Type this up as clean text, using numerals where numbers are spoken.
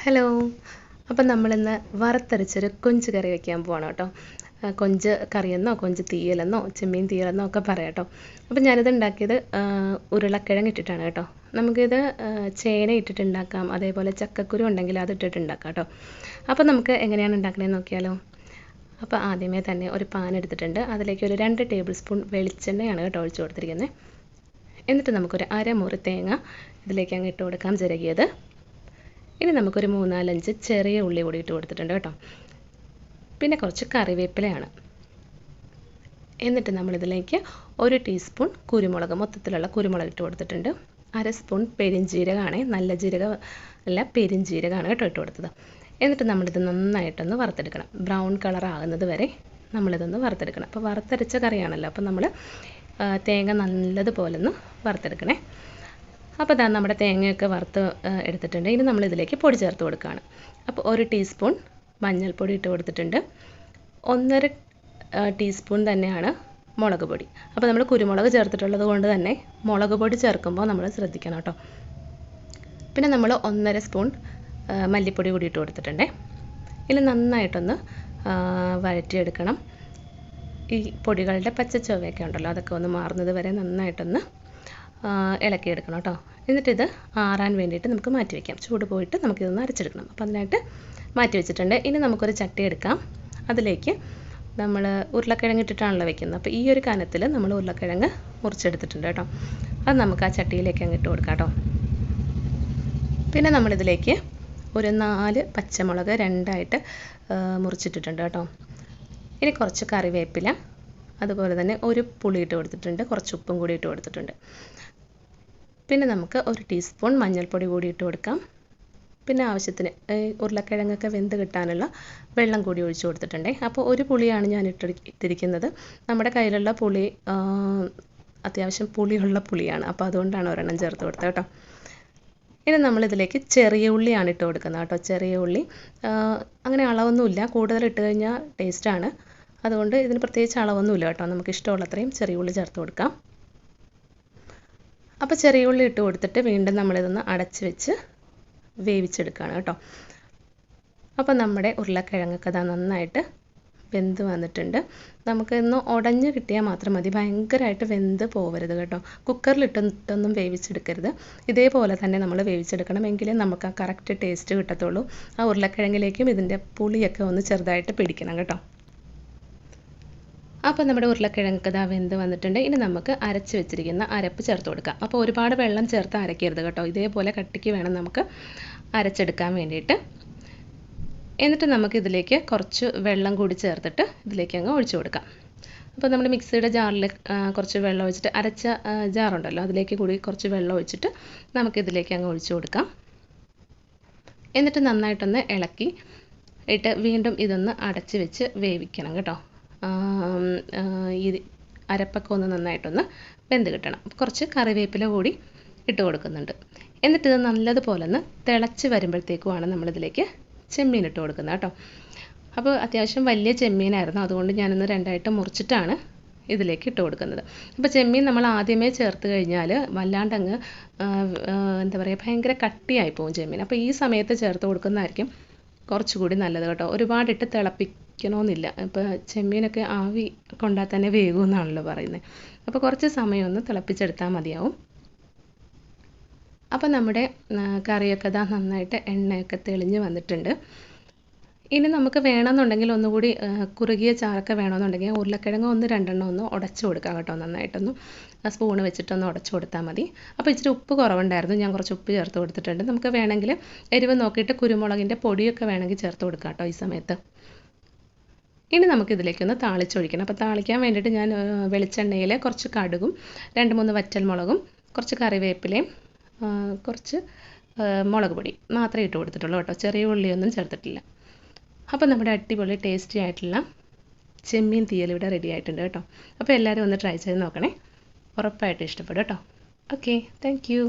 Hello. അപ്പം നമ്മളിന്ന് വറുത്തരച്ചൊരു കൊഞ്ച് കറി വയ്ക്കാൻ പോവാണ് കേട്ടോ. കൊഞ്ച് കറിയെന്നോ കൊഞ്ച് തീയലെന്നോ ചെമ്മീൻ തീയലെന്നോ ഒക്കെ പറയാം കേട്ടോ. അപ്പം ഞാനിത് ഉണ്ടാക്കിയത് ഉരുളക്കിഴങ്ങ് ഇട്ടിട്ടാണ് കേട്ടോ. നമുക്കിത് ചേന ഇട്ടിട്ട് ഉണ്ടാക്കാം, അതേപോലെ ചക്കക്കുരു ഉണ്ടെങ്കിൽ അത് ഇട്ടിട്ട് ഉണ്ടാക്കാം കേട്ടോ. അപ്പം നമുക്ക് എങ്ങനെയാണ് ഉണ്ടാക്കണതെന്ന് നോക്കിയാലോ. അപ്പോൾ ആദ്യമേ തന്നെ ഒരു പാൻ എടുത്തിട്ടുണ്ട്. അതിലേക്ക് ഒരു 2 ടേബിൾ സ്പൂൺ വെളിച്ചെണ്ണയാണ് കേട്ടോ ഒഴിച്ച് കൊടുത്തിരിക്കുന്നത്. എന്നിട്ട് നമുക്കൊരു അരമുറി തേങ്ങ ഇതിലേക്ക് അങ്ങ് ഇട്ട് കൊടുക്കാം, ചിരകിയത്. ഇനി നമുക്കൊരു 3-4 ചെറിയ ഉള്ളി കൂടി ഇട്ട് കൊടുത്തിട്ടുണ്ട് കേട്ടോ. പിന്നെ കുറച്ച് കറിവേപ്പിലയാണ്. എന്നിട്ട് നമ്മളിതിലേക്ക് 1 ടീസ്പൂൺ കുരുമുളക്, മൊത്തത്തിലുള്ള കുരുമുളക് ഇട്ട് കൊടുത്തിട്ടുണ്ട്. 1/2 സ്പൂൺ പെരിഞ്ജീരകമാണ്, നല്ല ജീരകം അല്ല പെരിഞ്ജീരകമാണ് കേട്ടോ ഇട്ട് കൊടുത്തത്. എന്നിട്ട് നമ്മളിത് നന്നായിട്ടൊന്ന് വറുത്തെടുക്കണം. ബ്രൗൺ കളർ ആകുന്നത് വരെ നമ്മളിതൊന്ന് വറുത്തെടുക്കണം. അപ്പോൾ വറുത്തരച്ച കറിയാണല്ലോ, അപ്പോൾ നമ്മൾ തേങ്ങ നല്ലതുപോലെ ഒന്ന് വറുത്തെടുക്കണേ. അപ്പോൾ ഇതാ നമ്മുടെ തേങ്ങയൊക്കെ വറുത്ത് എടുത്തിട്ടുണ്ട്. ഇനി നമ്മളിതിലേക്ക് പൊടി ചേർത്ത് കൊടുക്കുകയാണ്. അപ്പോൾ 1 ടീസ്പൂൺ മഞ്ഞൾപ്പൊടി ഇട്ട് കൊടുത്തിട്ടുണ്ട്. 1.5 ടീസ്പൂൺ തന്നെയാണ് മുളക് പൊടി. അപ്പോൾ നമ്മൾ കുരുമുളക് ചേർത്തിട്ടുള്ളത് കൊണ്ട് തന്നെ മുളക് പൊടി ചേർക്കുമ്പോൾ നമ്മൾ ശ്രദ്ധിക്കണം കേട്ടോ. പിന്നെ നമ്മൾ 1.5 സ്പൂൺ മല്ലിപ്പൊടി കൂടി ഇട്ട് കൊടുത്തിട്ടുണ്ട്. ഇനി നന്നായിട്ടൊന്ന് വഴറ്റിയെടുക്കണം. ഈ പൊടികളുടെ പച്ച ചുവയൊക്കെ ഉണ്ടല്ലോ, അതൊക്കെ ഒന്ന് മാറുന്നത് വരെ നന്നായിട്ടൊന്ന് ഇളക്കിയെടുക്കണം കേട്ടോ. എന്നിട്ടിത് ആറാൻ വേണ്ടിയിട്ട് നമുക്ക് മാറ്റി വയ്ക്കാം. ചൂട് പോയിട്ട് നമുക്കിതൊന്ന് അരച്ചെടുക്കണം. അപ്പോൾ അതിനായിട്ട് മാറ്റി വെച്ചിട്ടുണ്ട്. ഇനി നമുക്കൊരു ചട്ടി എടുക്കാം. അതിലേക്ക് നമ്മൾ ഉരുളക്കിഴങ്ങ് ഇട്ടിട്ടാണല്ലോ വെക്കുന്നത്. അപ്പോൾ ഈ ഒരു കനത്തിൽ നമ്മൾ ഉരുളക്കിഴങ്ങ് മുറിച്ചെടുത്തിട്ടുണ്ട് കേട്ടോ. അത് നമുക്ക് ആ ചട്ടിയിലേക്ക് അങ്ങ് ഇട്ട് കൊടുക്കാം കേട്ടോ. പിന്നെ നമ്മളിതിലേക്ക് ഒരു 4 പച്ചമുളക് 2ആയിട്ട് മുറിച്ചിട്ടിട്ടുണ്ട് കേട്ടോ. ഇനി കുറച്ച് കറിവേപ്പില, അതുപോലെ തന്നെ ഒരു പുളി ഇട്ട് കൊടുത്തിട്ടുണ്ട്, കുറച്ച് ഉപ്പും കൂടി ഇട്ട് കൊടുത്തിട്ടുണ്ട്. പിന്നെ നമുക്ക് 1 ടീസ്പൂൺ മഞ്ഞൾപ്പൊടി കൂടി ഇട്ട് കൊടുക്കാം. പിന്നെ ആവശ്യത്തിന് ഉരുളക്കിഴങ്ങൊക്കെ വെന്ത് കിട്ടാനുള്ള വെള്ളം കൂടി ഒഴിച്ച് കൊടുത്തിട്ടുണ്ട്. അപ്പോൾ ഒരു പുളിയാണ് ഞാൻ ഇട്ടിരിക്കുന്നത്. നമ്മുടെ കയ്യിലുള്ള പുളി അത്യാവശ്യം പുളിയുള്ള പുളിയാണ്, അപ്പോൾ അതുകൊണ്ടാണ് ഒരെണ്ണം ചേർത്ത് കൊടുത്തത് കേട്ടോ. ഇനി നമ്മളിതിലേക്ക് ചെറിയ ഉള്ളിയാണ് ഇട്ട് കൊടുക്കുന്നത് കേട്ടോ. ചെറിയ ഉള്ളി അങ്ങനെ അളവൊന്നുമില്ല, കൂടുതൽ ഇട്ട് കഴിഞ്ഞാൽ ടേസ്റ്റാണ്. അതുകൊണ്ട് ഇതിന് പ്രത്യേകിച്ച് അളവൊന്നുമില്ല കേട്ടോ. നമുക്ക് ഇഷ്ടമുള്ളത്രയും ചെറിയ ഉള്ളി ചേർത്ത് കൊടുക്കാം. അപ്പോൾ ചെറിയ ഉള്ളി ഇട്ട് കൊടുത്തിട്ട് വീണ്ടും നമ്മളിതൊന്ന് അടച്ച് വെച്ച് വേവിച്ചെടുക്കുകയാണ് കേട്ടോ. അപ്പോൾ നമ്മുടെ ഉരുളക്കിഴങ്ങൊക്കെ ഇതാ നന്നായിട്ട് വെന്ത് വന്നിട്ടുണ്ട്. നമുക്കിന്ന് ഉടഞ്ഞ് കിട്ടിയാൽ മാത്രം മതി, ഭയങ്കരമായിട്ട് വെന്ത് പോവരുത് കേട്ടോ. കുക്കറിലിട്ടൊന്നും വേവിച്ചെടുക്കരുത്. ഇതേപോലെ തന്നെ നമ്മൾ വേവിച്ചെടുക്കണം, എങ്കിലേ നമുക്ക് ആ കറക്റ്റ് ടേസ്റ്റ് കിട്ടത്തുള്ളൂ. ആ ഉരുളക്കിഴങ്ങിലേക്കും ഇതിൻ്റെ പുളിയൊക്കെ ഒന്ന് ചെറുതായിട്ട് പിടിക്കണം കേട്ടോ. അപ്പോൾ നമ്മുടെ ഉരുളക്കിഴങ്ങൊക്കെ ഇതാ വെന്ത് വന്നിട്ടുണ്ട്. ഇനി നമുക്ക് അരച്ച് വെച്ചിരിക്കുന്ന അരപ്പ് ചേർത്ത് കൊടുക്കാം. അപ്പോൾ ഒരുപാട് വെള്ളം ചേർത്ത് അരയ്ക്കരുത് കേട്ടോ. ഇതേപോലെ കട്ടിക്ക് വേണം നമുക്ക് അരച്ചെടുക്കാൻ വേണ്ടിയിട്ട്. എന്നിട്ട് നമുക്കിതിലേക്ക് കുറച്ച് വെള്ളം കൂടി ചേർത്തിട്ട് ഇതിലേക്ക് അങ്ങ് ഒഴിച്ചു കൊടുക്കാം. അപ്പോൾ നമ്മൾ മിക്സിയുടെ ജാറിൽ കുറച്ച് വെള്ളം ഒഴിച്ചിട്ട് അരച്ച ജാറുണ്ടല്ലോ, അതിലേക്ക് കൂടി കുറച്ച് വെള്ളം ഒഴിച്ചിട്ട് നമുക്കിതിലേക്ക് അങ്ങ് ഒഴിച്ചു കൊടുക്കാം. എന്നിട്ട് നന്നായിട്ടൊന്ന് ഇളക്കി ഇട്ട് വീണ്ടും ഇതൊന്ന് അടച്ച് വെച്ച് വേവിക്കണം കേട്ടോ. ഈ അരപ്പൊക്കെ ഒന്ന് നന്നായിട്ടൊന്ന് വെന്ത് കിട്ടണം. കുറച്ച് കറിവേപ്പില കൂടി ഇട്ട് കൊടുക്കുന്നുണ്ട്. എന്നിട്ടിത് നല്ലതുപോലെ ഒന്ന് തിളച്ച് വരുമ്പോഴത്തേക്കുമാണ് നമ്മളിതിലേക്ക് ചെമ്മീൻ ഇട്ട് കൊടുക്കുന്നത് കേട്ടോ. അപ്പോൾ അത്യാവശ്യം വലിയ ചെമ്മീനായിരുന്നു, അതുകൊണ്ട് ഞാനൊന്ന് 2ആയിട്ട് മുറിച്ചിട്ടാണ് ഇതിലേക്ക് ഇട്ട് കൊടുക്കുന്നത്. അപ്പോൾ ചെമ്മീൻ നമ്മൾ ആദ്യമേ ചേർത്ത് കഴിഞ്ഞാൽ വല്ലാണ്ടങ്ങ് എന്താ പറയുക, ഭയങ്കര കട്ടിയായി പോകും ചെമ്മീൻ. അപ്പോൾ ഈ സമയത്ത് ചേർത്ത് കൊടുക്കുന്നതായിരിക്കും കുറച്ചുകൂടി നല്ലത് കേട്ടോ. ഒരുപാടിട്ട് തിളപ്പിക്കണമെന്നില്ല. ഇപ്പോൾ ചെമ്മീനൊക്കെ ആവി കൊണ്ടാൽ തന്നെ വേകുമെന്നാണല്ലോ പറയുന്നത്. അപ്പോൾ കുറച്ച് സമയം ഒന്ന് തിളപ്പിച്ചെടുത്താൽ മതിയാവും. അപ്പോൾ നമ്മുടെ കറിയൊക്കെ ഇതാ നന്നായിട്ട് എണ്ണയൊക്കെ തെളിഞ്ഞ് വന്നിട്ടുണ്ട്. ഇനി നമുക്ക് വേണമെന്നുണ്ടെങ്കിൽ ഒന്നുകൂടി കുറുകിയ ചാറൊക്കെ വേണമെന്നുണ്ടെങ്കിൽ ഉരുളക്കിഴങ്ങ് 1-2 ഒന്ന് ഉടച്ചു കൊടുക്കാം കേട്ടോ. നന്നായിട്ടൊന്ന് സ്പൂണ് വെച്ചിട്ടൊന്ന് ഉടച്ചു കൊടുത്താൽ മതി. അപ്പോൾ ഇച്ചിരി ഉപ്പ് കുറവുണ്ടായിരുന്നു, ഞാൻ കുറച്ച് ഉപ്പ് ചേർത്ത് കൊടുത്തിട്ടുണ്ട്. നമുക്ക് വേണമെങ്കിൽ എരിവ് നോക്കിയിട്ട് കുരുമുളകിൻ്റെ പൊടിയൊക്കെ വേണമെങ്കിൽ ചേർത്ത് കൊടുക്കാം കേട്ടോ ഈ സമയത്ത്. ഇനി നമുക്കിതിലേക്കൊന്ന് താളിച്ചൊഴിക്കണം. അപ്പോൾ താളിക്കാൻ വേണ്ടിയിട്ട് ഞാൻ വെളിച്ചെണ്ണയിൽ കുറച്ച് കടുകും 2-3 വറ്റൽമുളകും കുറച്ച് കറിവേപ്പിലയും കുറച്ച് മുളക് പൊടി മാത്രമേ ഇട്ട് കൊടുത്തിട്ടുള്ളൂ കേട്ടോ. ചെറിയ ഉള്ളിയൊന്നും ചേർത്തിട്ടില്ല. അപ്പോൾ നമ്മുടെ അടിപൊളി ടേസ്റ്റി ആയിട്ടുള്ള ചെമ്മീൻ തീയൽ ഇവിടെ റെഡി ആയിട്ടുണ്ട് കേട്ടോ. അപ്പോൾ എല്ലാവരും ഒന്ന് ട്രൈ ചെയ്ത് നോക്കണേ, ഉറപ്പായിട്ട് ഇഷ്ടപ്പെടും കേട്ടോ. Okay, thank you.